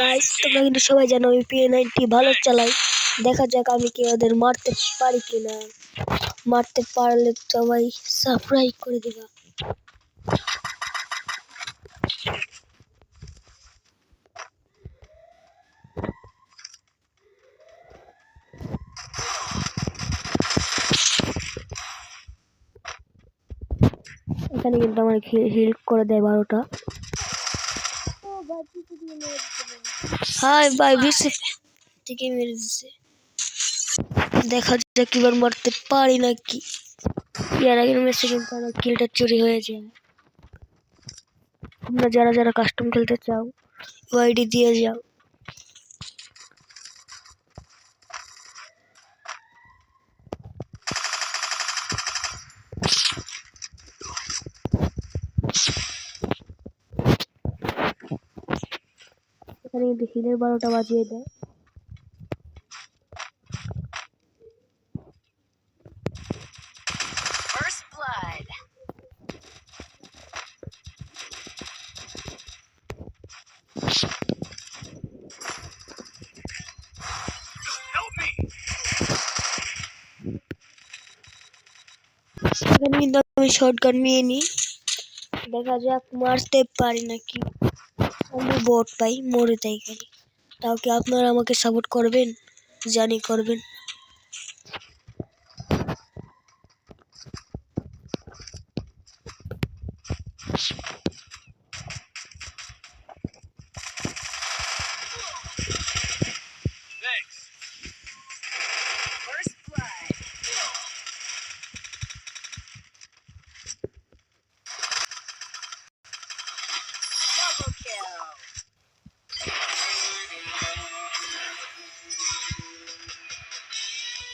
Guys তোমরা কিন্তু সবাই জানো আমি PA-90 ভালো চালাই। দেখা যাক আমি কি ওদের মারতে পারি কিনা। মারতে পারলে সবাই সাবস্ক্রাইব করে দিবা। এখানে কিন্তু আমার হিল করে দেয় 12টা। হাই ভাই বিসি থেকে মেরে দিছে। দেখা যাক কিবার মারতে পারি নাকি। ইয়ার আগে মেসে কিন্তু আমার কিলটা চুরি হয়ে যায়। তোমরা যারা যারা কাস্টম খেলতে চাও ওআইডি দিয়ে যাও। এখানে কিন্তু হিলের 12টা বাজিয়ে দেয়। এখানে কিন্তু আমি শটগান নিয়ে নিই। দেখা যাক মারতে পারি নাকি। আমি বট পাই মরে যাই খালি। তাও কি আপনারা আমাকে সাপোর্ট করবেন? জানি করবেন।